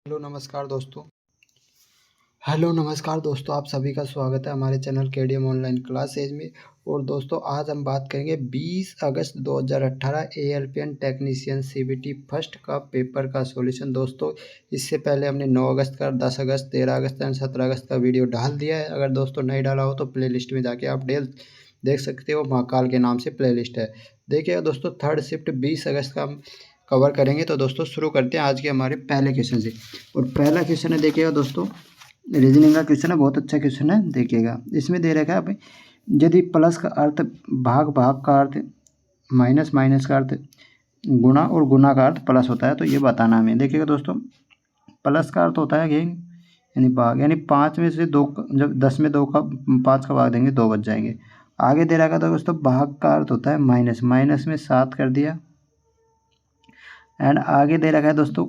Hello नमस्कार दोस्तों, आप सभी का स्वागत है हमारे चैनल केडीएम ऑनलाइन क्लासेज में। और दोस्तों आज हम बात करेंगे 20 अगस्त 2018 एएलपीएन टेक्नीशियन सीबीटी फर्स्ट का पेपर का सॉल्यूशन। दोस्तों इससे पहले हमने 9 अगस्त का, 10 अगस्त, 13 अगस्त एंड 17 अगस्त का वीडियो डाल दिया है। अगर दोस्तों नहीं डाला हो तो प्लेलिस्ट में जाके आप देख सकते हो, महाकाल के नाम से प्लेलिस्ट है। देखिएगा दोस्तों, थर्ड शिफ्ट 20 अगस्त का हम कवर करेंगे। तो दोस्तों शुरू करते हैं आज के हमारे पहले क्वेश्चन से। और पहला क्वेश्चन है, देखिएगा दोस्तों, रीजनिंग का क्वेश्चन है, बहुत अच्छा क्वेश्चन है। देखिएगा इसमें दे रखा है अभी, यदि प्लस का अर्थ भाग, भाग का अर्थ माइनस, माइनस का अर्थ गुणा और गुणा का अर्थ प्लस होता है, तो ये बताना हमें। देखिएगा दोस्तों, प्लस का अर्थ होता है गेन यानी भाग, यानी 5 में से 2, जब 10 में 2 का 5 का भाग देंगे 2 बच जाएंगे। आगे दे रखा था दोस्तों, भाग का अर्थ होता है माइनस, माइनस में 7 कर दिया। एंड आगे दे रखा है दोस्तों,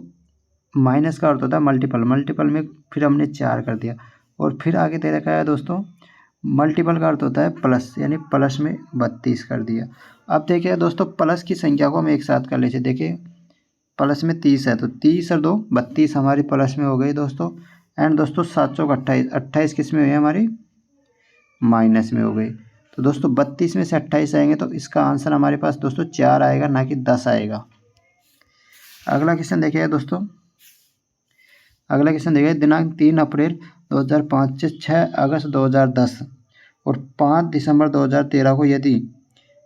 माइनस का अर्थ होता है मल्टीपल, मल्टीपल में फिर हमने 4 कर दिया। और फिर आगे दे रखा है दोस्तों, मल्टीपल का अर्थ होता है प्लस, यानी प्लस में 32 कर दिया। अब देखिए दोस्तों, प्लस की संख्या को हम एक साथ कर लेते। देखिए प्लस में 30 है, तो 30 और 2 32 हमारी प्लस में हो गई दोस्तों। एंड दोस्तों 7 चौक 28, 28 किस में हुई हमारी, माइनस में हो गई। तो दोस्तों 32 में से 28 आएंगे तो इसका आंसर हमारे पास दोस्तों 4 आएगा, ना कि 10 आएगा। अगला क्वेश्चन देखिएगा दोस्तों, अगला क्वेश्चन देखिए, दिनांक 3 अप्रैल 2005 से 6 अगस्त 2010 और 5 दिसंबर 2013 को यदि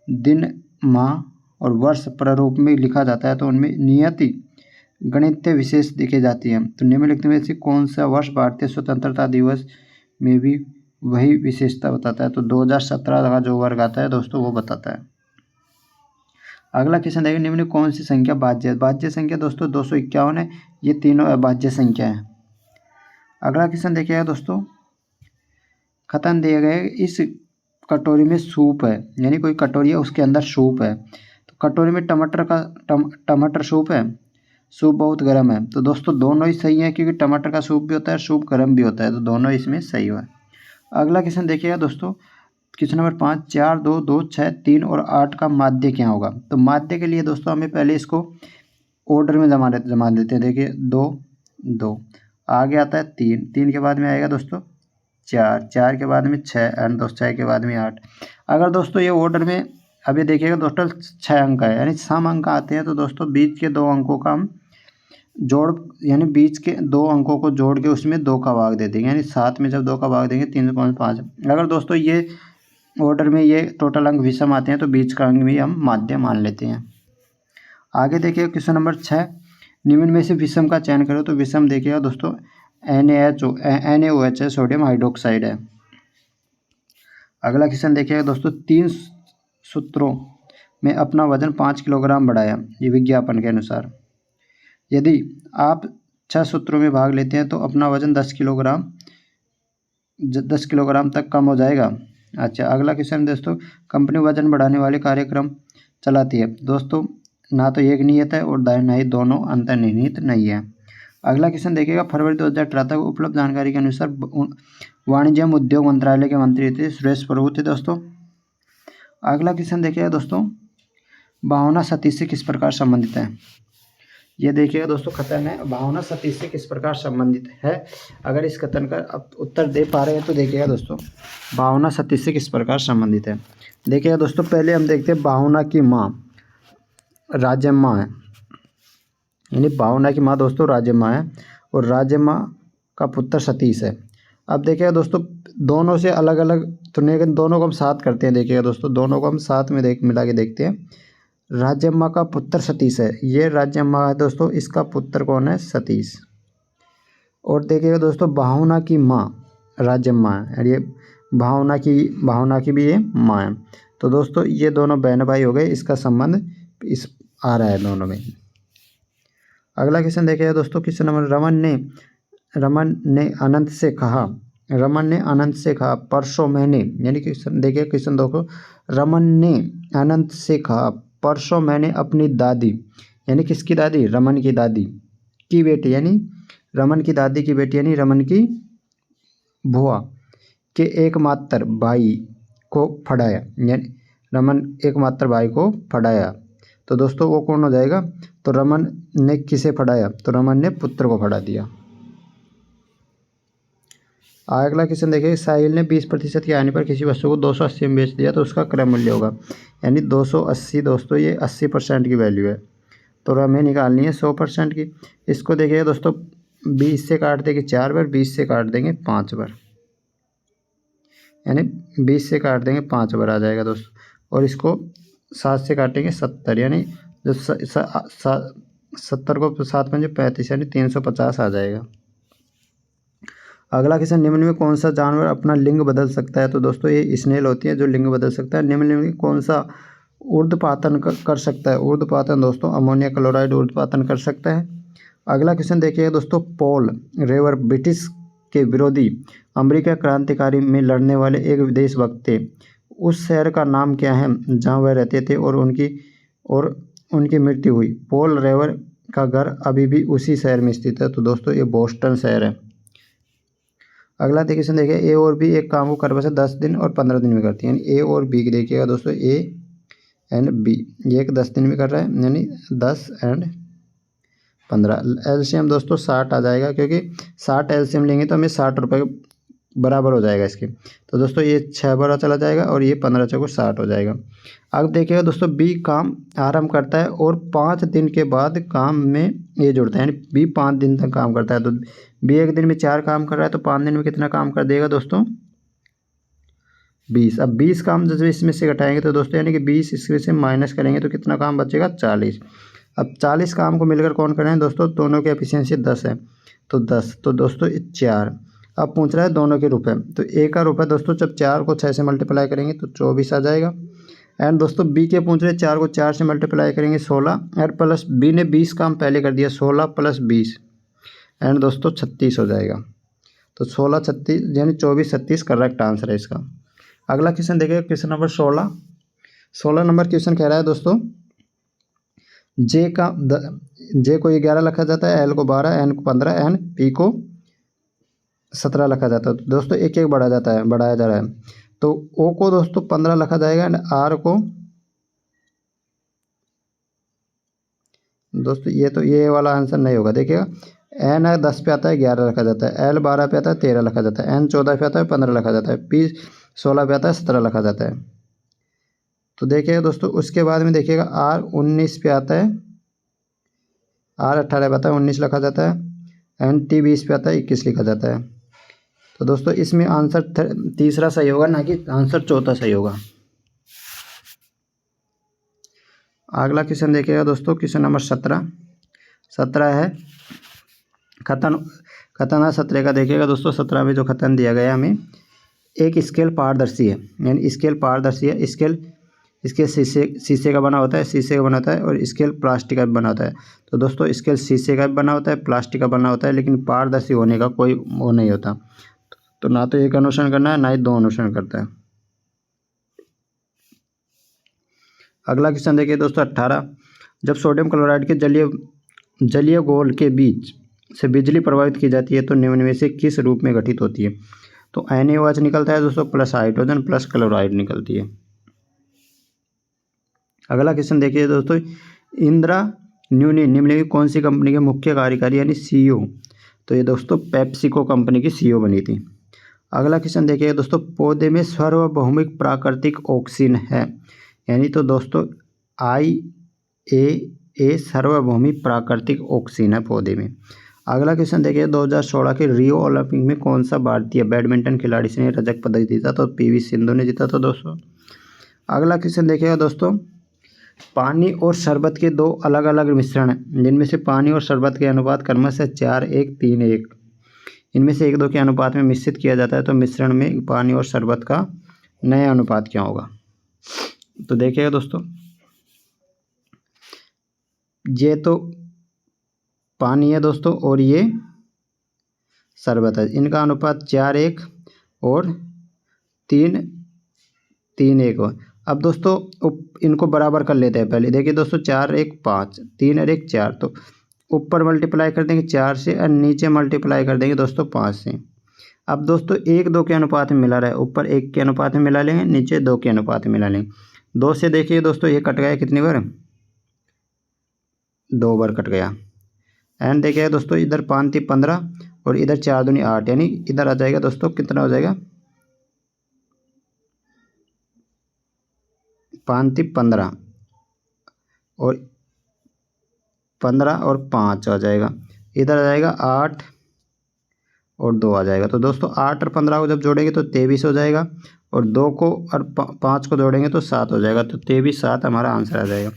दिन, माह और वर्ष प्रारूप में लिखा जाता है तो उनमें नियति गणितीय विशेष लिखी जाती है। तो निम्नलिखित में से कौन सा वर्ष भारतीय स्वतंत्रता दिवस में भी वही विशेषता बताता है? तो 2017 का जो वर्ग आता है दोस्तों वो बताता है। अगला क्वेश्चन देखिए, निम्न कौन सी संख्या भाज्य है? भाज्य संख्या दोस्तों 251 है, ये तीनों अभाज्य संख्या है। अगला क्वेश्चन देखिएगा दोस्तों, कथन दिए गए, इस कटोरी में सूप है, यानी कोई कटोरी है उसके अंदर सूप है। तो कटोरी में टमाटर सूप है, सूप बहुत गर्म है। तो दोस्तों दोनों ही सही है, क्योंकि टमाटर का सूप भी होता है, सूप गर्म भी होता है, तो दोनों इसमें सही हुआ है। अगला क्वेश्चन देखिएगा दोस्तों, क्वेश्चन नंबर 5, 4, 2, 2, 6, 3 और 8 का माध्य क्या होगा? तो माध्य के लिए दोस्तों हमें पहले इसको ऑर्डर में जमा देते हैं। देखिए 2, 2 आगे आता है 3, 3 के बाद में आएगा दोस्तों 4, 4 के बाद में 6 एंड दोस्तों 6 के बाद में 8। अगर दोस्तों ये ऑर्डर में, अभी देखिएगा टोटल 6 अंक है, यानी सम अंक आते हैं, तो दोस्तों बीच के 2 अंकों का हम जोड़, यानी बीच के 2 अंकों को जोड़ के उसमें 2 का भाग दे देंगे, यानी 7 में जब 2 का भाग देंगे 3.5। अगर दोस्तों ये ऑर्डर में ये टोटल अंक विषम आते हैं तो बीच का अंक भी हम माध्य मान लेते हैं। आगे देखिए क्वेश्चन नंबर 6, निम्न में से विषम का चयन करो। तो विषम देखिएगा दोस्तों NaOH है, सोडियम हाइड्रोक्साइड है। अगला क्वेश्चन देखिएगा दोस्तों, 3 सूत्रों में अपना वजन 5 किलोग्राम बढ़ाया, ये विज्ञापन के अनुसार। यदि आप 6 सूत्रों में भाग लेते हैं तो अपना वजन 10 किलोग्राम तक कम हो जाएगा। अच्छा, अगला क्वेश्चन दोस्तों, कंपनी वजन बढ़ाने वाले कार्यक्रम चलाती है। दोस्तों ना तो एक नियत है और ना ही दोनों अंतर्निहित नहीं है। अगला क्वेश्चन देखिएगा, फरवरी 2018 को उपलब्ध जानकारी के अनुसार वाणिज्य एवं उद्योग मंत्रालय के मंत्री थे सुरेश प्रभु थे दोस्तों। अगला क्वेश्चन देखिएगा दोस्तों, भावना सतीश से किस प्रकार संबंधित है? ये देखिएगा दोस्तों, कथन है भावना सतीश से किस प्रकार संबंधित है। अगर इस कथन का आप उत्तर दे पा रहे हैं तो देखिएगा दोस्तों, भावना सतीश से किस प्रकार संबंधित है। देखिएगा दोस्तों, पहले हम देखते हैं, भावना की माँ राजम्मा है, यानी भावना की माँ दोस्तों राजम्मा है और राजम्मा का पुत्र सतीश है। अब देखिएगा दोस्तों, दोनों से अलग अलग तो नहीं, दोनों को हम साथ करते हैं। देखिएगा दोस्तों, दोनों को हम साथ में मिला के देखते हैं। राजम्मा का पुत्र सतीश है, ये राजम्मा है दोस्तों, इसका पुत्र कौन है? सतीश। और देखिएगा दोस्तों, भावना की माँ राजम्मा है, ये भावना की भी ये माँ है। तो दोस्तों ये दोनों बहन भाई हो गए, इसका संबंध इस आ रहा है दोनों में। अगला क्वेश्चन देखिएगा दोस्तों, क्वेश्चन नंबर, रमन ने अनंत से कहा परसों मैंने, यानी क्वेश्चन देखिए क्वेश्चन देखो, रमन ने अनंत से कहा परसों मैंने अपनी दादी, यानी किसकी दादी? रमन की दादी की बेटी, यानी रमन की दादी की बेटी, यानी रमन की बुआ के एकमात्र भाई को फड़ाया, यानी रमन एकमात्र भाई को फड़ाया। तो दोस्तों वो कौन हो जाएगा? तो रमन ने किसे फड़ाया? तो रमन ने पुत्र को फड़ा दिया। अगला क्वेश्चन देखिए, साहिल ने 20% के आने पर किसी वस्तु को 280 में बेच दिया तो उसका क्रय मूल्य होगा। यानी 280 दोस्तों ये 80% की वैल्यू है, तो हमें निकालनी है 100% की। इसको देखिएगा दोस्तों, 20 से काट देंगे 4 बार, 20 से काट देंगे 5 बार, यानी 20 से काट देंगे 5 बार आ जाएगा दोस्तों। और इसको 7 से काटेंगे 70, यानी जो 70 को 7 पंजे 35, यानी 350 आ जाएगा। अगला क्वेश्चन, निम्न में कौन सा जानवर अपना लिंग बदल सकता है? तो दोस्तों ये स्नेल होती है जो लिंग बदल सकता है। निम्न में कौन सा ऊर्ध्वपातन कर सकता है? ऊर्ध्वपातन दोस्तों अमोनिया क्लोराइड ऊर्ध्वपातन कर सकता है। अगला क्वेश्चन देखिएगा दोस्तों, पॉल रेवर ब्रिटिश के विरोधी अमेरिका क्रांतिकारी में लड़ने वाले एक देशभक्त थे। उस शहर का नाम क्या है जहाँ वह रहते थे और उनकी मृत्यु हुई? पॉल रेवर का घर अभी भी उसी शहर में स्थित है, तो दोस्तों ये बोस्टन शहर है। अगला क्वेश्चन देखिए, ए और बी एक काम को करवट 10 दिन और 15 दिन में करती है। यानी ए और बी देखिएगा दोस्तों, ए एंड बी, ये एक 10 दिन में कर रहा है, यानी 10 एंड 15। एलसीएम दोस्तों 60 आ जाएगा, क्योंकि 60 एलसीएम लेंगे तो हमें 60 रुपये बराबर हो जाएगा इसके। तो दोस्तों ये 6 बार चला जाएगा और ये 15 चौको 60 हो जाएगा। अब देखिएगा दोस्तों, बी काम आरंभ करता है और 5 दिन के बाद काम में ए जुड़ता है, यानी बी 5 दिन तक काम करता है। तो बी एक दिन में 4 काम कर रहा है, तो 5 दिन में कितना काम कर देगा दोस्तों? 20। अब 20 काम जब इसमें से घटाएंगे तो दोस्तों, यानी कि 20 इसमें से माइनस करेंगे तो कितना काम बचेगा? 40। अब 40 काम को मिलकर कौन कर रहे हैं दोस्तों? दोनों की एफिशिएंसी 10 है, तो 10, तो दोस्तों 4। अब पूछ रहा है दोनों के रुपए, तो ए का रुपए दोस्तों जब 4 को 6 से मल्टीप्लाई करेंगे तो 24 आ जाएगा। एंड दोस्तों बी के पूछ रहे 4 को 4 से मल्टीप्लाई करेंगे 16, और प्लस बी ने 20 काम पहले कर दिया, 16 प्लस 20, एंड दोस्तों 36 हो जाएगा। तो 16 36 यानी 24 36 करेक्ट आंसर है इसका। अगला क्वेश्चन देखिए, क्वेश्चन नंबर 16 नंबर क्वेश्चन कह रहा है दोस्तों, जे को 11 रखा जाता है, एल को 12, एन को 15, एन पी को 17 रखा जाता है। तो दोस्तों एक एक बढ़ाया जा रहा है। तो ओ को दोस्तों 15 रखा जाएगा, एंड आर को दोस्तों ये वाला आंसर नहीं होगा। देखिएगा, एन 10 पे आता है 11 रखा जाता है, एल 12 पे आता है 13 रखा जाता है, एन 14 पे आता है 15 रखा जाता है, पी 16 पे आता है 17 रखा जाता है। तो देखिएगा दोस्तों, उसके बाद में देखिएगा आर 19 पे आता है, आर 18 पे आता है 19 लिखा जाता है, एन टी 20 पे आता है 21 लिखा जाता है। तो दोस्तों इसमें आंसर तीसरा सही होगा, ना कि आंसर चौथा सही होगा। अगला क्वेश्चन देखिएगा दोस्तों, क्वेश्चन नंबर 17 है खतन 17 का। देखिएगा दोस्तों, 17 में जो खतन दिया गया हमें, एक स्केल पारदर्शी है, यानी स्केल पारदर्शी है। स्केल शीशे का बना होता है, और स्केल प्लास्टिक का भी बना होता है। तो दोस्तों स्केल शीशे का भी बना होता है, प्लास्टिक का बना होता है, लेकिन पारदर्शी होने का कोई वो नहीं होता। तो ना तो एक अनुसरण करना है, ना ही 2 अनुसरण करता है। अगला क्वेश्चन देखिए दोस्तों 18, जब सोडियम क्लोराइड के जलीय घोल के बीच से बिजली प्रवाहित की जाती है तो निम्न में से किस रूप में घटित होती है? तो NaOH निकलता है दोस्तों, प्लस हाइड्रोजन प्लस क्लोराइड निकलती है। अगला क्वेश्चन देखिए दोस्तों, इंदिरा न्यूनी निम्नलिखित कौन सी कंपनी के मुख्य कार्यकारी यानी CEO? तो ये दोस्तों पेप्सिको कंपनी की CEO बनी थी। अगला क्वेश्चन देखिए दोस्तों, पौधे में सार्वभौमिक प्राकृतिक ऑक्सीजन है, यानी तो दोस्तों IAA सार्वभौमिक प्राकृतिक ऑक्सीजन है पौधे में। अगला क्वेश्चन देखिए, 2016 के रियो ओलंपिक में कौन सा भारतीय बैडमिंटन खिलाड़ी ने रजत पदक जीता? तो PV सिंधु ने जीता था दोस्तों। अगला क्वेश्चन देखिएगा दोस्तों, पानी और शरबत के 2 अलग अलग मिश्रण हैं, जिनमें से पानी और शरबत के अनुपात क्रमशः 4:1:3:1, इनमें से 1:2 के अनुपात में मिश्रित किया जाता है। तो मिश्रण में पानी और शरबत का नया अनुपात क्या होगा? तो देखिएगा दोस्तों, ये तो पानी है दोस्तों और ये शरबत है, इनका अनुपात 4:1 और 3:1 हो। अब दोस्तों इनको बराबर कर लेते हैं पहले। देखिए दोस्तों, 4:1 5, 3:1 4, तो ऊपर मल्टीप्लाई कर देंगे 4 से और नीचे मल्टीप्लाई कर देंगे दोस्तों 5 से। अब दोस्तों 1:2 के अनुपात में मिला रहा है, ऊपर 1 के अनुपात में मिला लेंगे, नीचे 2 के अनुपात में मिला लेंगे। 2 से देखिए दोस्तों ये कट गया कितनी बार? 2 बार कट गया। एंड देखिए दोस्तों, इधर 5 × 3 = 15 और इधर 4 दूनी 8, यानी इधर आ जाएगा दोस्तों कितना हो जाएगा 5 × 15 और 15 और 5 आ जाएगा। इधर आ जाएगा 8 और 2 आ जाएगा। तो दोस्तों 8 और 15 को जब जोड़ेंगे तो 23 हो जाएगा और 2 को और 5 को जोड़ेंगे तो 7 हो जाएगा। तो 23 7 हमारा आंसर आ जाएगा।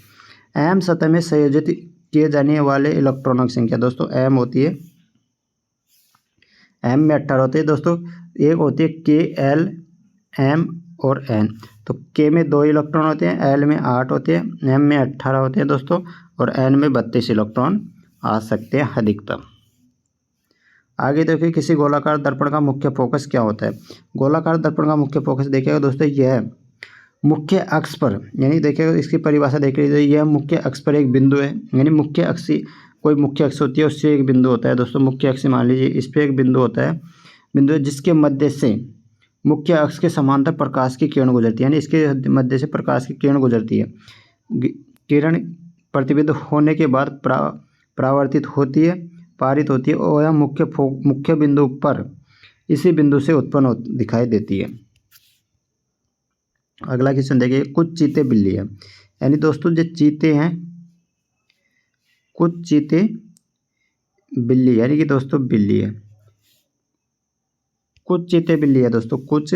एम सतह में संयोजित किए जाने वाले इलेक्ट्रॉनों की संख्या दोस्तों एम होती है, एम में 18 होते हैं दोस्तों। एक होती है के, एल, एम और एन। तो के में 2 इलेक्ट्रॉन होते हैं, एल में 8 होते हैं, एम में 18 होते हैं दोस्तों और एन में 32 इलेक्ट्रॉन आ सकते हैं अधिकतम। आगे देखिए किसी गोलाकार दर्पण का मुख्य फोकस क्या होता है। गोलाकार दर्पण का मुख्य फोकस देखिएगा दोस्तों यह मुख्य अक्ष पर, यानी देखिएगा इसकी परिभाषा देख लीजिए, यह मुख्य अक्ष पर एक बिंदु है, यानी मुख्य अक्ष कोई मुख्य अक्ष होती है उससे एक बिंदु होता है दोस्तों। मुख्य अक्ष मान लीजिए इस पर एक बिंदु होता है, बिंदु है जिसके मध्य से मुख्य अक्ष के समांतर प्रकाश की किरण गुजरती है, यानी इसके मध्य से प्रकाश की किरण गुजरती है। किरण प्रतिबिंब होने के बाद परावर्तित होती है, पारित होती है और यह मुख्य बिंदु पर इसी बिंदु से उत्पन्न दिखाई देती है। अगला क्वेश्चन देखिए, कुछ चीते बिल्ली है, यानी दोस्तों जो चीते हैं, कुछ चीते बिल्ली यानी कि दोस्तों बिल्ली है, कुछ चीते बिल्ली है दोस्तों, कुछ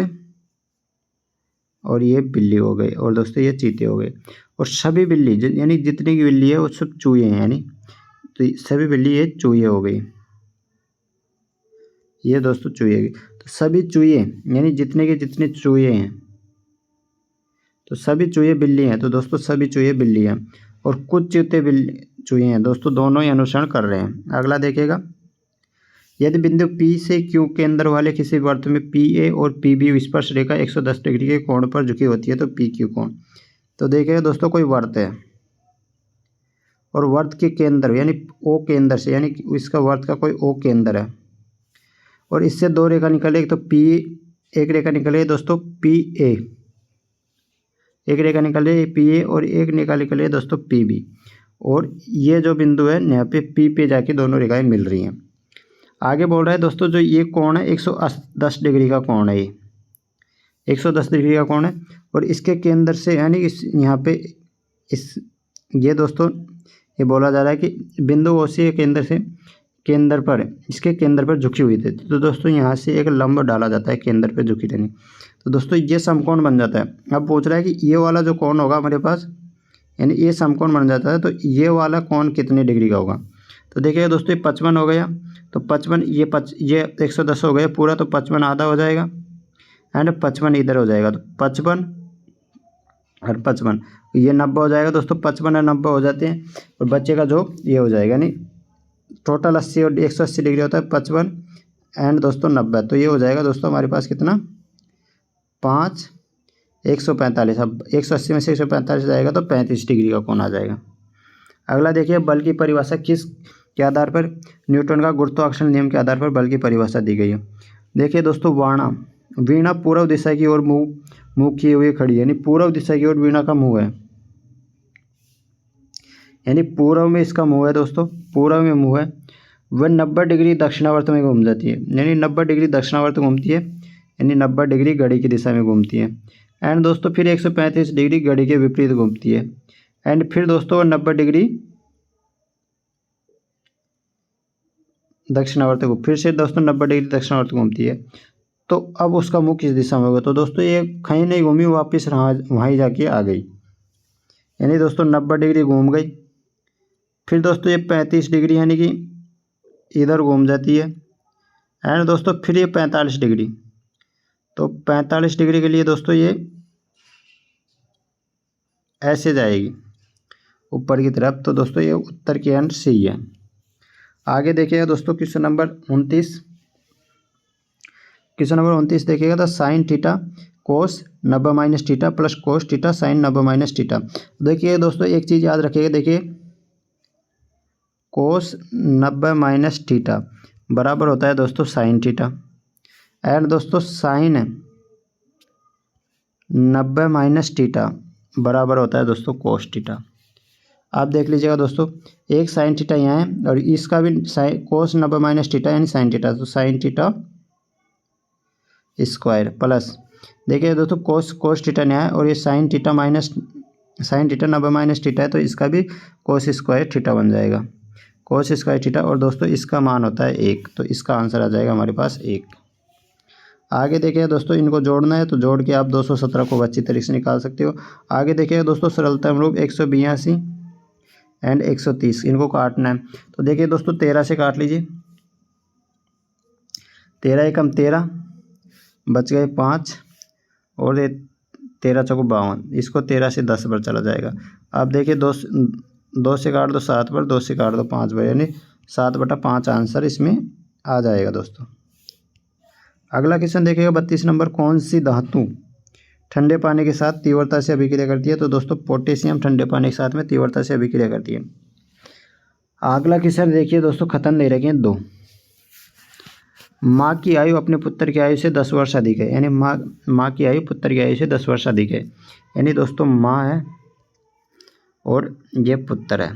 और ये बिल्ली हो गई और दोस्तों ये चीते हो गए। और सभी बिल्ली यानी जितनी की बिल्ली है वो सब चूहे हैं, यानी तो सभी बिल्ली ये चूहे हो गई, ये दोस्तों चूहे गई। तो सभी चूहे यानी जितने के जितने चूहे हैं, तो सभी चूहे बिल्ली हैं, तो दोस्तों सभी चूहे बिल्ली हैं और कुछ चीते बिल्ली चूहे हैं दोस्तों, दोनों ही अनुसरण कर रहे हैं। अगला देखिएगा, यदि बिंदु P से Q के अंदर वाले किसी वृत्त में PA और PB स्पर्श रेखा 110 डिग्री के कोण पर झुकी होती है तो PQ कोण। तो देखिएगा दोस्तों कोई वृत्त है और वृत्त के केंद्र यानी O केंद्र से, यानी इसका वृत्त का कोई O केंद्र है और इससे 2 रेखा निकले, तो P एक रेखा निकले दोस्तों PA, एक रेखा निकले PA और एक रेखा निकले दोस्तों PB, और ये जो बिंदु है यहाँ पे P पे जाके दोनों रेखाएं मिल रही हैं। आगे बोल रहा है दोस्तों जो ये कोण है 110 डिग्री का कोण है, ये 110 डिग्री का कोण है और इसके केंद्र से यानी इस यहाँ पे इस ये दोस्तों ये बोला जा रहा है कि बिंदु O से केंद्र से केंद्र पर इसके केंद्र पर झुकी हुई थी। तो दोस्तों यहाँ से एक लंब डाला जाता है केंद्र पर झुकी रहनी, तो दोस्तों ये समकोण बन जाता है। अब पूछ रहा है कि ये वाला जो कोण होगा हमारे पास, यानी ये समकोण बन जाता है, तो ये वाला कोण कितने डिग्री का होगा। तो देखिए दोस्तों 55 हो गया, तो 55 ये 110 हो गया पूरा, तो 55 आधा हो जाएगा एंड 55 इधर हो जाएगा, तो 55 और 55 ये 90 हो जाएगा दोस्तों। 55 और 90 हो जाते हैं और बच्चे जो ये हो जाएगा, यानी टोटल 80 और 180 डिग्री होता है 55 एंड दोस्तों 90, तो ये हो जाएगा दोस्तों हमारे पास कितना 5 145। अब 180 में से 145 जाएगा तो 35 डिग्री का कोण आ जाएगा। अगला देखिए, बल की परिभाषा के आधार पर न्यूटन का गुरुत्वाकर्षण नियम के आधार पर बल की परिभाषा दी गई है। देखिए दोस्तों वीणा पूर्व दिशा की ओर मुँह किए हुए खड़ी है, यानी पूर्व दिशा की ओर वीणा का मुँह है, यानी पूर्व में इसका मुँह है दोस्तों, पूर्व में मुँह है। वह 90 डिग्री दक्षिणावर्त में घूम जाती है, यानी 90 डिग्री दक्षिणावर्त घूमती है, यानी 90 डिग्री घड़ी की दिशा में घूमती है एंड दोस्तों फिर 135 डिग्री घड़ी के विपरीत घूमती है एंड फिर दोस्तों 90 डिग्री दक्षिणावर्त को फिर से दोस्तों 90 डिग्री दक्षिणावर्त घूमती है। तो अब उसका मुख किस दिशा में होगा, तो दोस्तों ये कहीं नहीं घूमी, वापस वहाँ ही जाके आ गई, यानी दोस्तों 90 डिग्री घूम गई। फिर दोस्तों ये 35 डिग्री यानी कि इधर घूम जाती है एंड दोस्तों फिर ये 45 डिग्री, तो 45 डिग्री के लिए दोस्तों ये ऐसे जाएगी ऊपर की तरफ, तो दोस्तों ये उत्तर की एंड सही है। आगे देखिएगा दोस्तों क्वेश्चन नंबर 29, क्वेश्चन नंबर 29 देखिएगा, तो sine theta cos 90 minus theta plus cos theta sine 90 minus theta. देखिए दोस्तों एक चीज़ याद रखिएगा, देखिए कोस 90 माइनस थीटा बराबर होता है दोस्तों साइन थीटा एंड दोस्तों साइन 90 माइनस थीटा बराबर होता है दोस्तों कोस थीटा। आप देख लीजिएगा दोस्तों, एक साइन थीटा यहाँ है और इसका भी कोस 90 माइनस थीटा यानी साइन थीटा, तो साइन थीटा स्क्वायर प्लस, देखिए दोस्तों कोस थीटा यहाँ है और ये साइन थीटा 90 माइनस थीटा है, तो इसका भी कोस स्क्वायर थीटा बन जाएगा, कोस स्क्वायर थीटा। और दोस्तों इसका मान होता है 1, तो इसका आंसर आ जाएगा हमारे पास 1। आगे देखिए दोस्तों, इनको जोड़ना है तो जोड़ के आप 217 को अच्छी तरीके से निकाल सकते हो। आगे देखिए दोस्तों, सरलता हम लोग 182 एंड 130 इनको काटना है, तो देखिए दोस्तों 13 से काट लीजिए, 13 एकम 13 बच गए 5 और ये 13 चौको 52, इसको 13 से 10 पर चला जाएगा। अब देखिए 2 से काट दो 7 पर, 2 से काट दो 5 पर, यानी 7/5 आंसर इसमें आ जाएगा दोस्तों। अगला क्वेश्चन देखिएगा 32 नंबर, कौन सी धातु ठंडे पानी के साथ तीव्रता से अभिक्रिया करती है? तो दोस्तों पोटेशियम ठंडे पानी के साथ में तीव्रता से अभिक्रिया करती है। अगला क्वेश्चन देखिए दोस्तों, खतन दे रखे हैं 2, माँ की आयु अपने पुत्र की आयु से 10 वर्ष अधिक है, यानी माँ की आयु पुत्र की आयु से 10 वर्ष अधिक है, यानी दोस्तों माँ है और ये पुत्र है,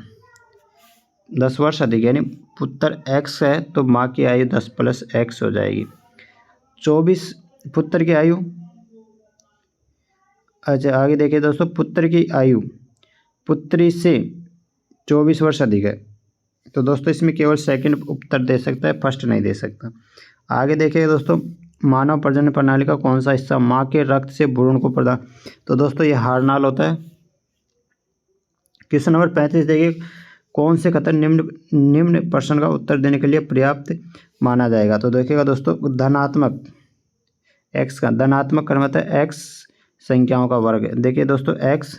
10 वर्ष अधिक, यानी पुत्र x है तो माँ की आयु 10 + x हो जाएगी। 24 पुत्र की आयु, अच्छा आगे देखिए दोस्तों, पुत्र की आयु पुत्री से 24 वर्ष अधिक है, तो दोस्तों इसमें केवल सेकंड उत्तर दे सकता है, फर्स्ट नहीं दे सकता। आगे देखिए दोस्तों, मानव प्रजनन प्रणाली का कौन सा हिस्सा माँ के रक्त से भ्रूण को प्रदान, तो दोस्तों ये हार्नाल होता है। क्वेश्चन नंबर 35 देखिए, कौन से कथन निम्न प्रश्न का उत्तर देने के लिए पर्याप्त माना जाएगा? तो देखिएगा दोस्तों, धनात्मक x का धनात्मक क्रम होता है x संख्याओं का वर्ग है। देखिए दोस्तों x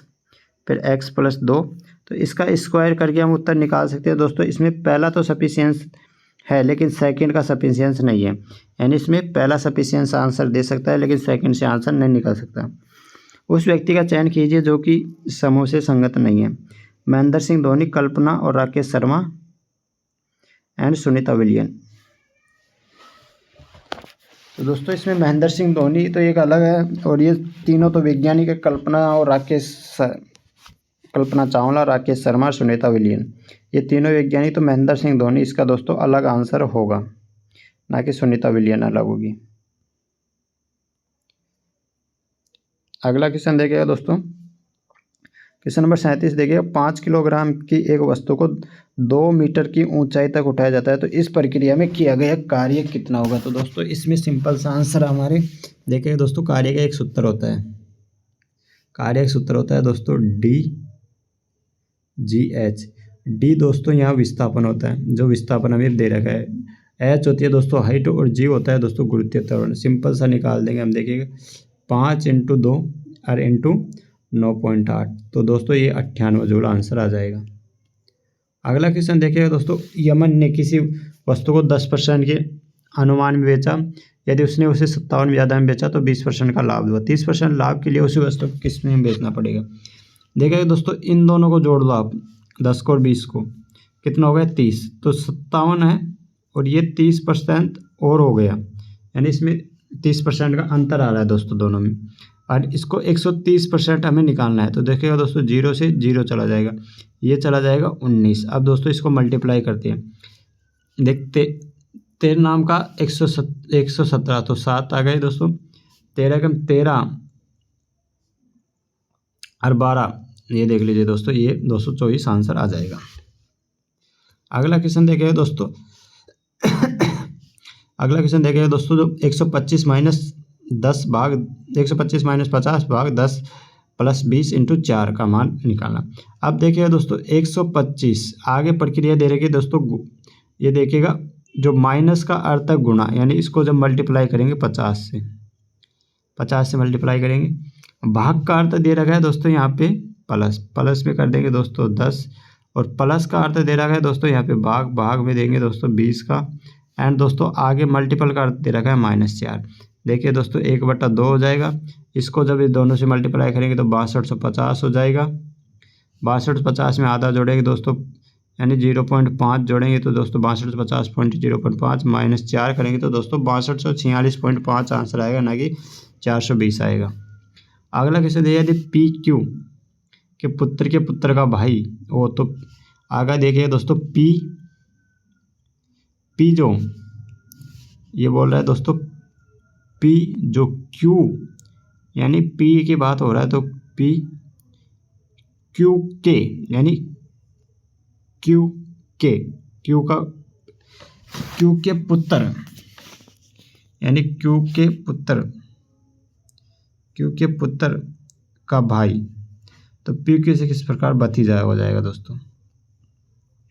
फिर x + 2, तो इसका स्क्वायर करके हम उत्तर निकाल सकते हैं। दोस्तों इसमें पहला तो सफिशियंस है लेकिन सेकंड का सफिशियंस नहीं है, यानी इसमें पहला सफिशियंस आंसर दे सकता है लेकिन सेकंड से आंसर नहीं निकल सकता। उस व्यक्ति का चयन कीजिए जो कि समूह से संगत नहीं है। महेंद्र सिंह धोनी, कल्पना और राकेश शर्मा एंड सुनीता विलियन। तो दोस्तों इसमें महेंद्र सिंह धोनी तो एक अलग है और ये तीनों तो वैज्ञानिक है, कल्पना चावला, राकेश शर्मा, सुनीता विलियन, ये तीनों वैज्ञानिक। तो महेंद्र सिंह धोनी इसका दोस्तों अलग आंसर होगा, ना कि सुनीता विलियन अलग होगी। अगला क्वेश्चन देखिएगा दोस्तों, क्वेश्चन नंबर 37 देखिएगा, 5 किलोग्राम की एक वस्तु को 2 मीटर की ऊंचाई तक उठाया जाता है, तो इस प्रक्रिया में किया गया कार्य कितना होगा? तो दोस्तों इसमें सिंपल सा आंसर हमारे देखिए दोस्तों, कार्य का एक सूत्र होता है, कार्य एक सूत्र होता है दोस्तों DGH। डी दोस्तों यहाँ विस्थापन होता है, जो विस्थापन हमें दे रखा है। एच होती है दोस्तों हाइट और जी होता है दोस्तों गुरुत्वीय त्वरण। सिंपल सा निकाल देंगे हम, देखिएगा 5 × 2 और × 9.8, तो दोस्तों ये 98 जूल आंसर आ जाएगा। अगला क्वेश्चन देखिएगा दोस्तों, यमन ने किसी वस्तु को 10% के अनुमान में बेचा, यदि उसने उसे 57 में ज़्यादा में बेचा तो 20% का लाभ हुआ। 30% लाभ के लिए उसी वस्तु को किस में बेचना पड़ेगा? देखिएगा दोस्तों, इन दोनों को जोड़ दो आप, 10 को और 20 को, कितना हो गया 30, तो 57 है और ये 30% और हो गया, यानी इसमें 30% का अंतर आ रहा है दोस्तों दोनों में, और इसको 130% हमें निकालना है। तो देखिएगा दोस्तों 0 से 0 चला जाएगा, ये चला जाएगा 19। अब दोस्तों इसको मल्टीप्लाई करते हैं, देखते 13 नाम का 117, तो 7 आ गए दोस्तों, 13 कम 13 और 12, ये देख लीजिए दोस्तों, ये 224 आंसर आ जाएगा। अगला क्वेश्चन देखिएगा दोस्तों अगला क्वेश्चन देखिएगा दोस्तों, जो 125 - 10 भाग 125 - 50 भाग 10 + 20 × 4 का मान निकालना। अब देखिएगा दोस्तों 125 आगे प्रक्रिया दे रखी है दोस्तों, ये देखिएगा जो माइनस का अर्थ है गुणा, यानी इसको जब मल्टीप्लाई करेंगे 50 से मल्टीप्लाई करेंगे। भाग का अर्थ दे रखा है दोस्तों यहाँ पे प्लस में कर देंगे दोस्तों 10, और प्लस का अर्थ दे रखा है दोस्तों यहाँ पे भाग में देंगे दोस्तों 20 का, एंड दोस्तों आगे मल्टीपल का अर्थ दे रखा है -4। देखिए दोस्तों 1/2 हो जाएगा, इसको जब इस दोनों से मल्टीप्लाई करेंगे तो 6250 हो जाएगा। 6250 में आधा जोड़ेंगे दोस्तों, यानी 0.5 जोड़ेंगे तो दोस्तों 6250.0.5 -4 करेंगे तो दोस्तों 6246.5 आंसर आएगा, ना कि 420 आएगा। अगला क्वेश्चन है, यदि PQ के पुत्र का भाई, वो तो आगे देखिए दोस्तों पी जो ये बोल रहा है दोस्तों पी जो क्यू यानी पी की बात हो रहा है तो पी क्यू के यानी क्यू के पुत्र यानी क्यू के पुत्र का भाई, तो पी क्यू से किस प्रकार भतीजा हो जाएगा दोस्तों।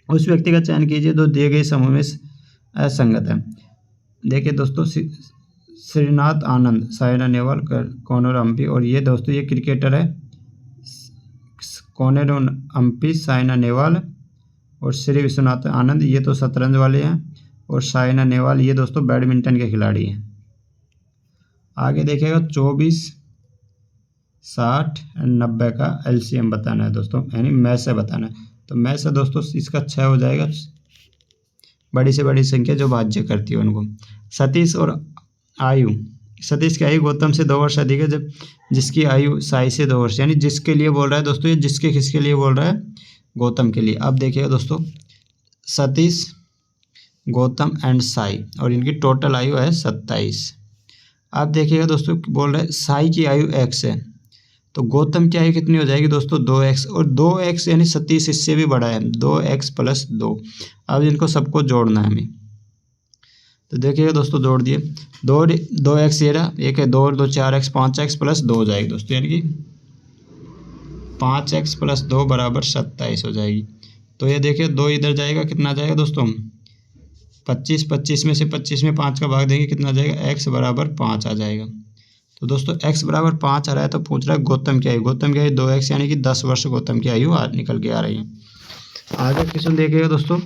उस व्यक्ति का चयन कीजिए जो दिए गए समूह में असंगत है। देखिए दोस्तों श्रीनाथ आनंद, साइना नेहवाल, कॉनर हम्पी, और ये दोस्तों ये क्रिकेटर है कॉनर हम्पी, साइना नेहवाल और श्री विश्वनाथ आनंद, ये तो शतरंज वाले हैं, और साइना नेहवाल ये दोस्तों बैडमिंटन के खिलाड़ी हैं। आगे देखिएगा 24, 60 और 90 का एलसीएम बताना है दोस्तों, यानी मैथ से बताना है। तो मैथ से दोस्तों इसका 6 हो जाएगा, बड़ी से बड़ी संख्या जो भाज्य करती है उनको। सतीश और आयु, सतीश की आयु गौतम से 2 वर्ष अधिक है, जब जिसकी आयु साई से 2 वर्ष, यानी जिसके लिए बोल रहा है दोस्तों, ये जिसके किसके लिए बोल रहा है, गौतम के लिए। अब देखिएगा दोस्तों सतीश, गौतम एंड साई, और इनकी टोटल आयु है 27। अब देखिएगा दोस्तों बोल रहा है साई की आयु x है, तो गौतम की आयु कितनी हो जाएगी दोस्तों 2x, और 2x यानी सतीश इससे भी बड़ा है, 2x + 2। अब इनको सबको जोड़ना है हमें, तो देखिएगा दोस्तों जोड़ दिए, 2x ये रहा, एक है 2 और 2 4x, 5x + 2 हो जाएगी दोस्तों, यानी कि 5x + 2 = 27 हो जाएगी। तो ये देखिए 2 इधर जाएगा, कितना जाएगा दोस्तों 25, 25 में से 25 में 5 का भाग देंगे, कितना जाएगा x = 5 आ जाएगा। तो दोस्तों x = 5 आ रहा है, तो पूछ रहा है गौतम की आयु, 2x यानी कि 10 वर्ष गौतम की आयु निकल के आ रही है। आगे क्वेश्चन देखिएगा दोस्तों,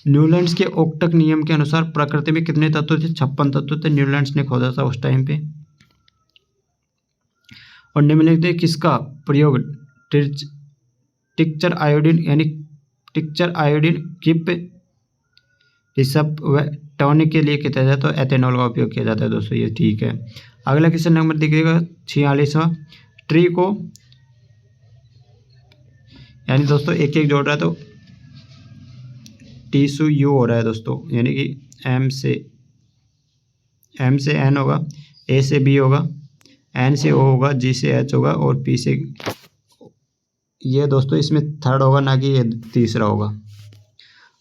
न्यूलैंड्स के ओक्टक नियम के अनुसार प्रकृति में कितने तत्व थे, 56 तत्व थे, न्यूलैंड्स ने खोजा था उस टाइम पे। और निम्नलिखित किसका प्रयोग टिक्चर आयोडीन यानी टिक्चर आयोडीन किप रिसप व टॉनिक के लिए किया जाता है, तो एथेनॉल का उपयोग किया जाता है दोस्तों, ये ठीक है। अगला क्वेश्चन नंबर देखिएगा 46वां, ट्री को यानी दोस्तों एक एक जोड़ रहा है, तो टी सु यू हो रहा है दोस्तों, यानी कि एम से एन होगा, ए से बी होगा, एन से ओ होगा, जी से एच होगा, और पी से ये दोस्तों इसमें थर्ड होगा, ना कि ये तीसरा होगा।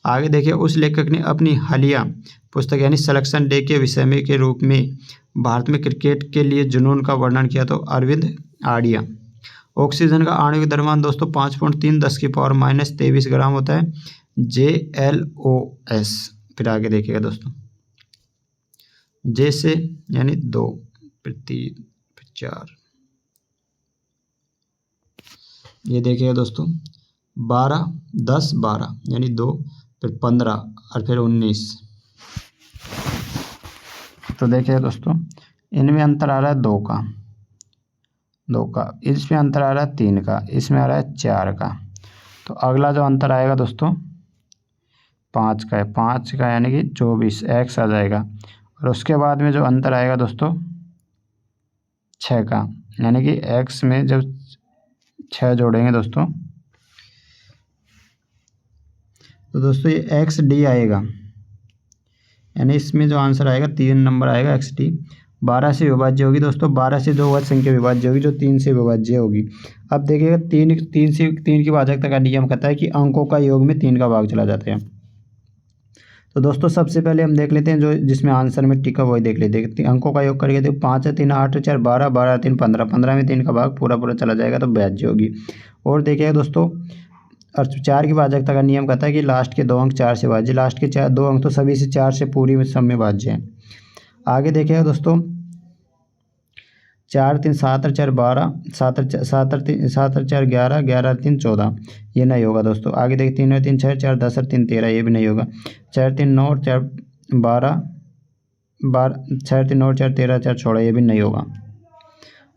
आगे देखिए उस लेखक ने अपनी हालिया पुस्तक यानी सिलेक्शन डे के विषय में के रूप में भारत में क्रिकेट के लिए जुनून का वर्णन किया, तो अरविंद आड़िया। ऑक्सीजन का आणविक द्रव्यमान दोस्तों 5.3 10⁻23 ग्राम होता है, JLOS। फिर आगे देखिएगा दोस्तों, जे से यानी 2, फिर 3, फिर 4, ये देखिएगा दोस्तों 12, 10, 12 यानी 2, फिर 15 और फिर 19। तो देखिए दोस्तों इनमें अंतर आ रहा है 2 का, इसमें अंतर आ रहा है 3 का, इसमें आ रहा है 4 का। तो अगला जो अंतर आएगा दोस्तों 5 का है, 5 का यानी कि 24 x आ जाएगा। और उसके बाद में जो अंतर आएगा दोस्तों 6 का, यानी कि x में जब 6 जोड़ेंगे दोस्तों, तो दोस्तों ये XD आएगा, यानी इसमें जो आंसर आएगा 3 नंबर आएगा XD। 12 से विभाज्य होगी दोस्तों, 12 से जो वह संख्या विभाज्य होगी जो 3 से विभाज्य होगी। अब देखिएगा 3 की भाजकता का नियम कहता है कि अंकों का योग में 3 का भाग चला जाता है। तो दोस्तों सबसे पहले हम देख लेते हैं जो जिसमें आंसर में टिका वही देख लेते हैं। अंकों का योग करेंगे तो 5 है 3 8 4 12 12 3 15 15 में 3 का भाग पूरा चला जाएगा, तो भाज्य होगी। और देखिएगा दोस्तों 4 की भाजकता का नियम कहता है कि लास्ट के 2 अंक 4 से भाज्य, लास्ट के 2 अंक तो सभी से 4 से पूरी में सब में भाज्य हैं। आगे देखिएगा दोस्तों 4 3 7 4 12 7 4 11 11 3 14, ये नहीं होगा दोस्तों। आगे देखिए 3 3 6 4 10 और 3 13, ये भी नहीं होगा। 4 3 9 4 12 6 3 9 4 13 4 16, ये भी नहीं होगा।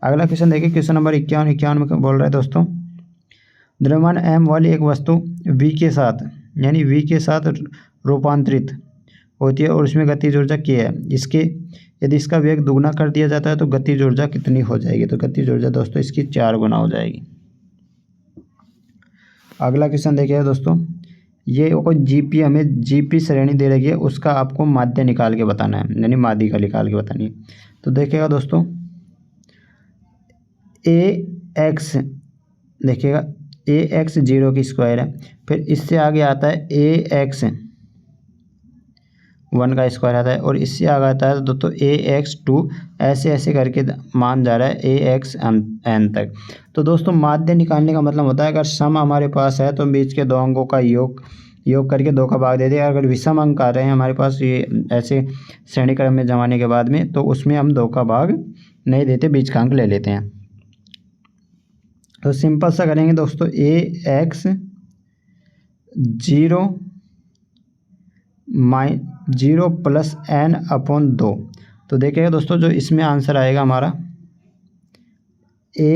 अगला क्वेश्चन देखिए, क्वेश्चन नंबर 51 में बोल रहा है दोस्तों, द्रव्यमान m वाली एक वस्तु v के साथ यानी v के साथ रूपांतरित होती है और उसमें गतिज ऊर्जा k है। यदि इसका वेग दुगना कर दिया जाता है तो गतिज ऊर्जा कितनी हो जाएगी, तो गतिज ऊर्जा दोस्तों इसकी 4 गुना हो जाएगी। अगला क्वेश्चन देखिए दोस्तों, ये कोई जीपी, हमें जीपी श्रेणी दे रखी है, उसका आपको माध्य निकाल के बताना है, यानी माध्यिका निकाल के बतानी है। तो देखिएगा दोस्तों, ए एक्स, देखिएगा ए एक्स 0 की स्क्वायर है, फिर इससे आगे आता है ए एक्स 1 का स्क्वायर आता है, और इससे आगे आता है दोस्तों ए एक्स 2, ऐसे ऐसे करके मान जा रहा है ए एक्स एन तक। तो दोस्तों माध्य निकालने का मतलब होता है, अगर सम हमारे पास है तो बीच के दो अंकों का योग करके 2 का भाग दे दें। अगर विषम अंक आ रहे हैं हमारे पास ये ऐसे श्रेणी क्रम में जमाने के बाद में, तो उसमें हम 2 का भाग नहीं देते, बीच का अंक ले लेते हैं। तो सिंपल सा करेंगे दोस्तों, ए एक्स 0 प्लस एन अपॉन 2। तो देखिएगा दोस्तों, जो इसमें आंसर आएगा हमारा ए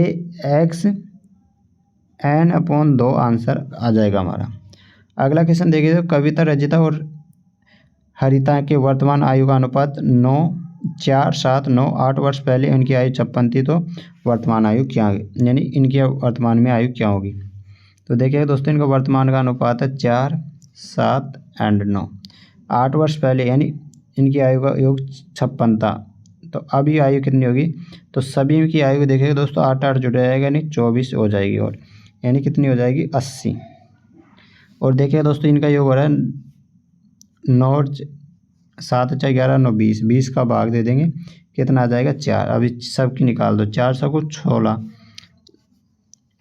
एक्स एन अपॉन 2 आंसर आ जाएगा हमारा। अगला क्वेश्चन देखिए, तो कविता, रजिता और हरिता के वर्तमान आयु का अनुपात 9, 4, 7, 9, 8 वर्ष पहले इनकी आयु 56 थी, तो वर्तमान आयु क्या, यानी इनकी वर्तमान में आयु क्या होगी। तो देखिए दोस्तों, इनका वर्तमान का अनुपात है 4, 7 एंड 9। 8 वर्ष पहले यानी इनकी आयु का योग 56 था, तो अब ये आयु कितनी होगी, तो सभी की आयु देखिएगा दोस्तों 8 8 जुड़ जाएगा, यानी 24 हो जाएगी, और यानी कितनी हो जाएगी 80। और देखिए दोस्तों, इनका योग हो रहा है 9, 7, 4, 11, 9, 20, 20 का भाग दे देंगे, कितना आ जाएगा 4। अभी सबकी निकाल दो, 4 सौ 16,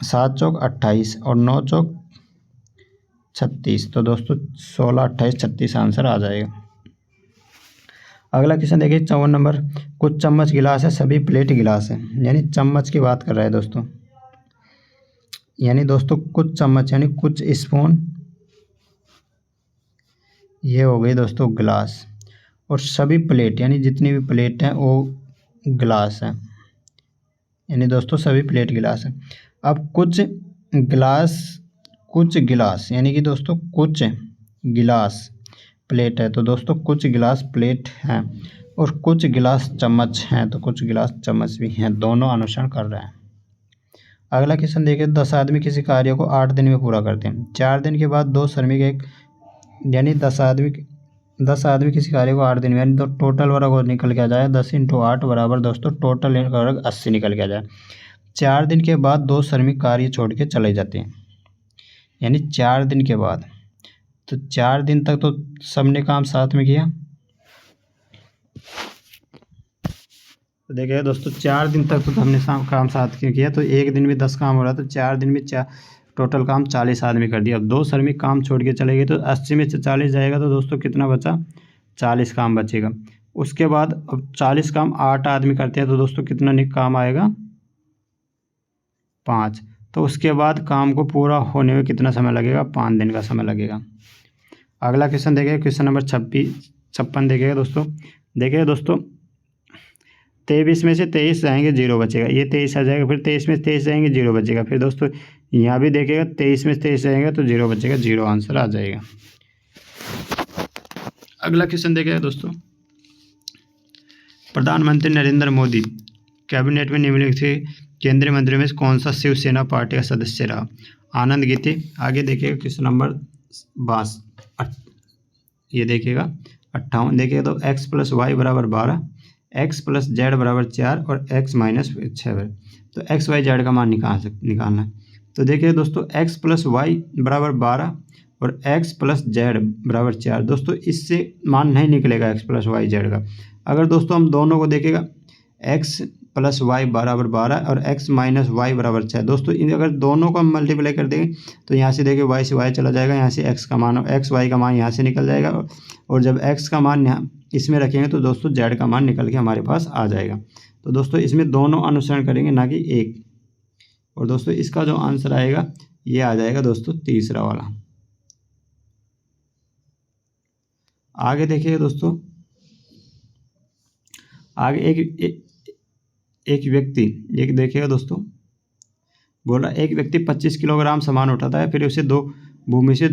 7 चौक 28 और 9 चौक 36। तो दोस्तों 16, 28, 36 आंसर आ जाएगा। अगला क्वेश्चन देखिए 54 नंबर, कुछ चम्मच गिलास है, सभी प्लेट गिलास है, यानी चम्मच की बात कर रहा है दोस्तों, यानी दोस्तों कुछ चम्मच यानी कुछ स्पून, ये हो गई दोस्तों गिलास, और सभी प्लेट यानी जितनी भी प्लेट हैं वो गिलास है, यानी दोस्तों सभी प्लेट गिलास है। अब कुछ गिलास यानी कि दोस्तों कुछ गिलास प्लेट है, तो दोस्तों कुछ गिलास प्लेट हैं, और कुछ गिलास चम्मच हैं, तो कुछ गिलास चम्मच भी हैं, दोनों अनुसरण कर रहे हैं। अगला क्वेश्चन देखिए, 10 आदमी किसी कार्य को 8 दिन में पूरा करते हैं, 4 दिन के बाद 2 श्रमिक एक, यानी 10 आदमी किसी कार्य को 8 दिन में, यानी तो टोटल वर्ग और निकल के आ जाए 10 × 8 बराबर दोस्तों टोटल वर्ग 80 निकल के आ जाए। 4 दिन के बाद 2 श्रमिक कार्य छोड़ के चले जाते हैं, यानी 4 दिन के बाद, तो 4 दिन तक तो सबने काम साथ में किया। तो देखिए दोस्तों 4 दिन तक तो हमने काम साथ किया, तो एक दिन में 10 काम हो रहा, तो 4 दिन में टोटल काम 40 आदमी कर दिया। अब 2 श्रमिक काम छोड़ के चले गए, तो 80 में से 40 जाएगा, तो दोस्तों कितना बचा, 40 काम बचेगा। उसके बाद अब 40 काम 8 आदमी करते हैं, तो दोस्तों कितना काम आएगा, 5। तो उसके बाद काम को पूरा होने में कितना समय लगेगा, 5 दिन का समय लगेगा। अगला क्वेश्चन देखिए, क्वेश्चन नंबर 56 देखिएगा दोस्तों। देखिए दोस्तों 23 में से 23 जाएंगे 0 बचेगा, ये 23 आ जाएगा, फिर 23 में से 23 जाएंगे 0 बचेगा, फिर दोस्तों यहाँ भी देखिएगा 23 में से 23 जाएंगे तो 0 बचेगा, 0 आंसर आ जाएगा। अगला क्वेश्चन देखिएगा दोस्तों, प्रधानमंत्री नरेंद्र मोदी कैबिनेट में निम्नलिखित केंद्रीय मंत्रियों में कौन सा शिवसेना पार्टी का सदस्य रहा, आनंद गीते। आगे देखिएगा क्वेश्चन नंबर 52, ये देखिएगा 58, देखिएगा तो x + y = 12, x + z = 4 और x - 6। तो x y z का मान निकालना है। तो देखिए दोस्तों x + y = 12 और x + z = 4। दोस्तों इससे मान नहीं निकलेगा x + y z का। अगर दोस्तों हम दोनों को देखेगा x + y = 12 और x - y = 6। दोस्तों अगर दोनों को हम मल्टीप्लाई कर देंगे तो यहाँ से देखिए y से y चला जाएगा, यहाँ से x y का मान यहाँ से निकल जाएगा, और जब x का मान यहाँ इसमें रखेंगे तो दोस्तों z का मान निकल के हमारे पास आ जाएगा। तो दोस्तों इसमें दोनों अनुसरण करेंगे, ना कि एक। और दोस्तों इसका जो आंसर आएगा ये आ जाएगा दोस्तों तीसरा वाला। आगे देखिए दोस्तों, आगे एक व्यक्ति देखिएगा दोस्तों, बोला एक व्यक्ति 25 किलोग्राम सामान उठाता है, फिर उसे 2 भूमि से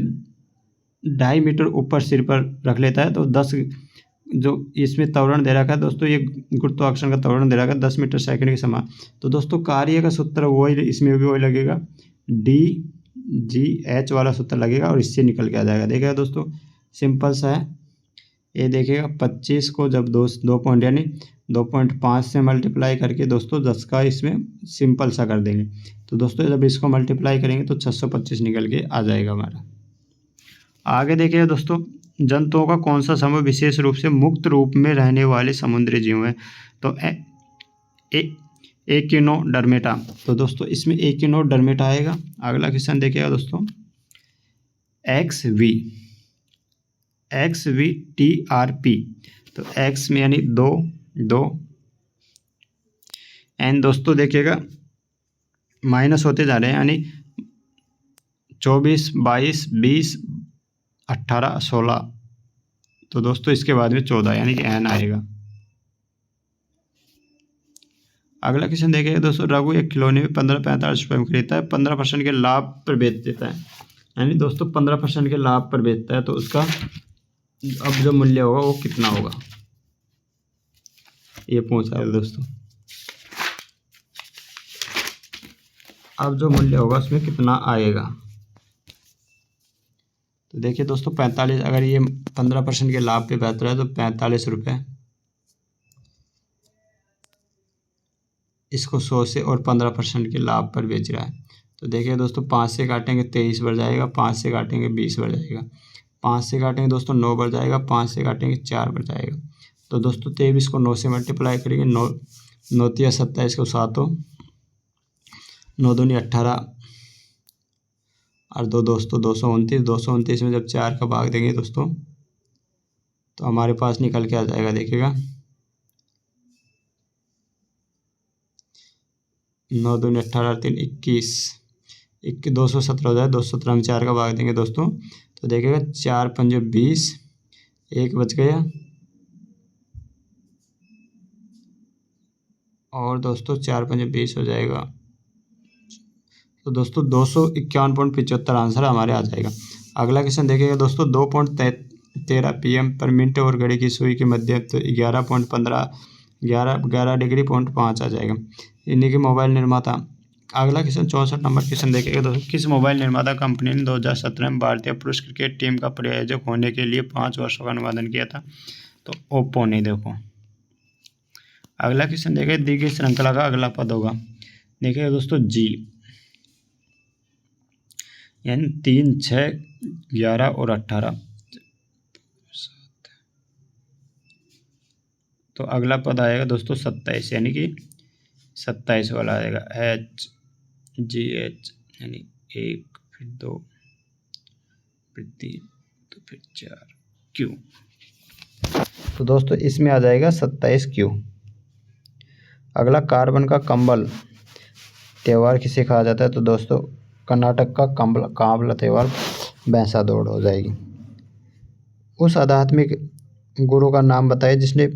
2.5 मीटर ऊपर सिर पर रख लेता है, तो 10 जो इसमें त्वरण दे रखा है दोस्तों, ये गुरुत्वाकर्षण का त्वरण दे रखा है 10 मीटर सेकंड के समान। तो दोस्तों कार्य का सूत्र वही, इसमें भी वही लगेगा, d GH वाला सूत्र लगेगा और इससे निकल के आ जाएगा। देखिएगा दोस्तों, सिंपल सा है ये। देखिएगा 25 को जब 2 पॉइंट यानी 2.5 से मल्टीप्लाई करके दोस्तों 10 का इसमें सिंपल सा कर देंगे। तो दोस्तों जब इसको मल्टीप्लाई करेंगे तो 625 निकल के आ जाएगा हमारा। आगे देखिएगा दोस्तों, जंतुओं का कौन सा समूह विशेष रूप से मुक्त रूप में रहने वाले समुद्री जीव है? तो एकिनोडर्मेटा। तो दोस्तों इसमें एकिनोडर्मेटा आएगा। अगला क्वेश्चन देखिएगा दोस्तों, XVTRP। तो X में यानी 2 एंड दोस्तों देखिएगा माइनस होते जा रहे हैं, यानी 24, 22, 20, 18, 16। तो दोस्तों इसके बाद में 14 यानी कि N आएगा। अगला क्वेश्चन देखिएगा दोस्तों, रघु एक खिलौने में 15-45 रुपये में खरीदता है, 15% के लाभ पर बेच देता है, यानी दोस्तों 15% के लाभ पर बेचता है, तो उसका अब जो मूल्य होगा वो कितना होगा, ये पूछा है दोस्तों। अब जो मूल्य होगा उसमें कितना आएगा? तो देखिए दोस्तों 45, अगर ये 15% के लाभ पे बेच रहा है तो 45 रुपये, इसको 100 से और 15% के लाभ पर बेच रहा है। तो देखिए दोस्तों 5 से काटेंगे 23 बढ़ जाएगा, 5 से काटेंगे 20 बढ़ जाएगा, 5 से काटेंगे दोस्तों 9 बढ़ जाएगा, 5 से काटेंगे 4 बढ़ जाएगा। तो दोस्तों 23 को 9 से मल्टीप्लाई करेंगे, 9 तिया 27 को 7 हो, 9 दूनी 18 और 2 दोस्तों 229। 229 में जब 4 का भाग देंगे दोस्तों तो हमारे पास निकल के आ जाएगा। देखिएगा 9 दूनी 18 3 21, 217 हो जाए। 217 में 4 का भाग देंगे दोस्तों तो देखिएगा 4 पंजे 20, 1 बच गया और दोस्तों 4 पंजे 20 हो जाएगा। तो दोस्तों 251.75 आंसर हमारे आ जाएगा। अगला क्वेश्चन देखिएगा दोस्तों, 2.13 PM पर मिनट और घड़ी की सुई के मध्य तो 11 डिग्री 5 आ जाएगा। इन्हीं के मोबाइल निर्माता। अगला क्वेश्चन 64 नंबर क्वेश्चन देखिएगा दोस्तों, किस मोबाइल निर्माता कंपनी ने 2017 में भारतीय पुरुष क्रिकेट टीम का प्रायोजक होने के लिए 5 वर्षों का अनुवादन किया था? तो ओप्पो ने। देखो अगला क्वेश्चन देखिए, दी गई श्रृंखला का अगला पद होगा। देखिएगा दोस्तों जी, यानी 3, 6, 11 और 18। तो अगला पद आएगा दोस्तों 27, यानी कि 27 वाला आएगा। HGH यानी 1 फिर 2 फिर 3 तो फिर 4 Q। तो दोस्तों इसमें आ जाएगा 27 Q। अगला कार्बन का कंबल त्यौहार किसे कहा जाता है? तो दोस्तों कर्नाटक का कांबला त्यौहार भैंसा दौड़ हो जाएगी। उस आध्यात्मिक गुरु का नाम बताइए जिसने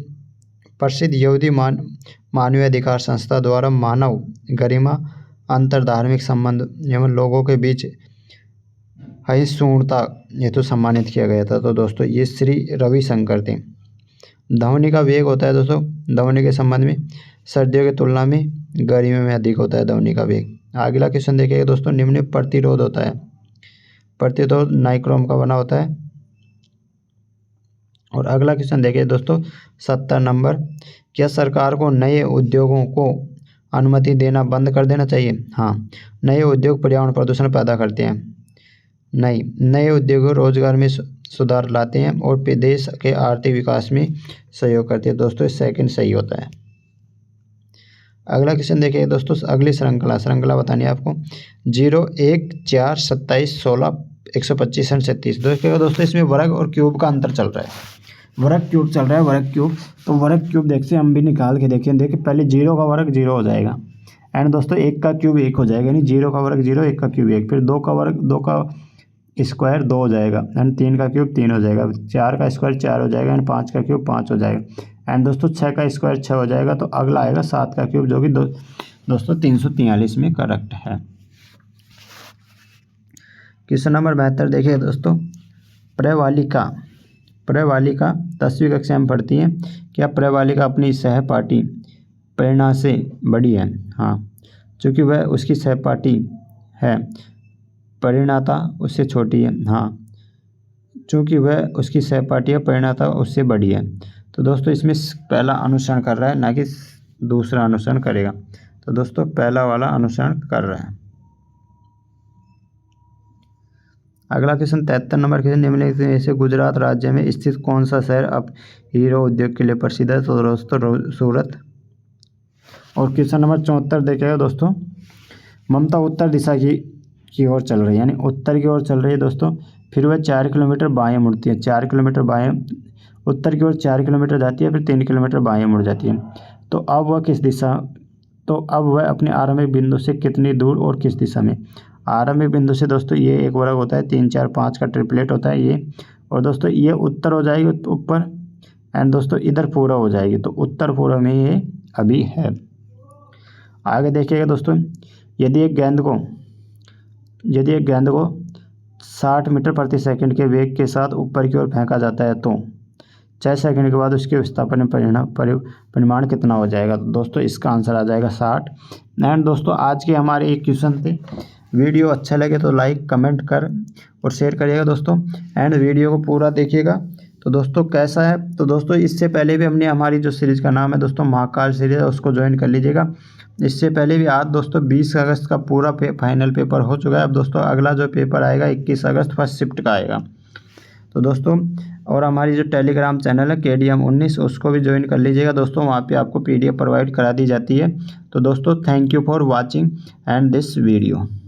प्रसिद्ध यहूदी मानवीय अधिकार संस्था द्वारा मानव गरिमा, अंतर धार्मिक संबंध एवं लोगों के बीच सहिष्णुता हेतु सम्मानित किया गया था। तो दोस्तों ये श्री रविशंकर थे। ध्वनि का वेग होता है दोस्तों, ध्वनि के संबंध में सर्दियों की तुलना में गर्मियों में अधिक होता है ध्वनि का वेग। अगला क्वेश्चन देखिएगा दोस्तों, निम्न प्रतिरोध होता है, प्रतिरोध नाइक्रोम का बना होता है। और अगला क्वेश्चन देखिए दोस्तों 70 नंबर, क्या सरकार को नए उद्योगों को अनुमति देना बंद कर देना चाहिए? हाँ, नए उद्योग पर्यावरण प्रदूषण पैदा करते हैं। नहीं, नए उद्योग रोजगार में सुधार लाते हैं और देश के आर्थिक विकास में सहयोग करते हैं। दोस्तों सेकंड सही होता है। अगला क्वेश्चन देखिए दोस्तों, अगली श्रृंखला बतानी है आपको। 0, 1, 4, 27, 16, 125 और 37। दोस्तों इसमें वर्ग और क्यूब का अंतर चल रहा है। वर्ग क्यूब चल रहा है, वर्ग क्यूब। तो वर्ग क्यूब देखते हम भी निकाल के देखिए पहले 0 का वर्ग 0 हो जाएगा एंड दोस्तों 1 का क्यूब 1 हो जाएगा, यानी 0 का वर्ग 0, 1 का क्यूब 1। फिर 2 का वर्ग 2 का स्क्वायर 2 हो जाएगा एंड 3 का क्यूब 3 हो जाएगा। 4 का स्क्वायर 4 हो जाएगा एंड 5 का क्यूब 5 हो जाएगा एंड दोस्तों 6 का स्क्वायर 6 हो जाएगा। तो अगला आएगा 7 का क्यूब, जो कि दोस्तों 343 में करेक्ट है। क्वेश्चन नंबर 72 देखिए दोस्तों, प्रवालिका 10वीं कक्षा में पढ़ती है। क्या प्रवालिका अपनी सहपाठी प्रेरणा से बड़ी है? हाँ, चूँकि वह उसकी सहपाठी है। परिणाता उससे छोटी है, हाँ, चूँकि वह उसकी सहपाठी है परिणाता उससे बड़ी है। तो दोस्तों इसमें पहला अनुसरण कर रहा है, ना कि दूसरा अनुसरण करेगा। तो दोस्तों पहला वाला अनुसरण कर रहा है। अगला क्वेश्चन 73 नंबर क्वेश्चन, निम्नलिखित में से गुजरात राज्य में स्थित कौन सा शहर अब हीरो उद्योग के लिए प्रसिद्ध है? तो दोस्तों सूरत। और क्वेश्चन नंबर 74 देखिएगा दोस्तों, ममता उत्तर दिशा की ओर चल रही है, यानी उत्तर की ओर चल रही है दोस्तों, फिर वह 4 किलोमीटर बाएं मुड़ती है, 4 किलोमीटर बाएं उत्तर की ओर 4 किलोमीटर जाती है, फिर 3 किलोमीटर बाएं मुड़ जाती है। तो अब वह अपने आरंभिक बिंदु से कितनी दूर और किस दिशा में? आरंभिक बिंदु से दोस्तों ये एक वर्ग होता है, 3 4 5 का ट्रिपलेट होता है ये, और दोस्तों ये उत्तर हो जाएगी ऊपर, एंड दोस्तों इधर पूर्व हो जाएगी, तो उत्तर पूर्व में ये अभी है। आगे देखिएगा दोस्तों, यदि एक गेंद को 60 मीटर प्रति सेकंड के वेग के साथ ऊपर की ओर फेंका जाता है तो 6 सेकंड के बाद उसके विस्थापन परिमाण कितना हो जाएगा? तो दोस्तों इसका आंसर आ जाएगा 60। एंड दोस्तों आज के हमारे एक क्वेश्चन थे। वीडियो अच्छा लगे तो लाइक कमेंट कर और शेयर करिएगा दोस्तों, एंड वीडियो को पूरा देखिएगा। तो दोस्तों कैसा है, तो दोस्तों इससे पहले भी हमने हमारी जो सीरीज़ का नाम है दोस्तों महाकाल सीरीज है, उसको ज्वाइन कर लीजिएगा। इससे पहले भी आज दोस्तों 20 अगस्त का पूरा फाइनल पेपर हो चुका है। अब दोस्तों अगला जो पेपर आएगा 21 अगस्त फर्स्ट शिफ्ट का आएगा। तो दोस्तों और हमारी जो टेलीग्राम चैनल है KDM 19, उसको भी ज्वाइन कर लीजिएगा दोस्तों, वहाँ पे आपको PDF प्रोवाइड करा दी जाती है। तो दोस्तों thank you for watching and this video.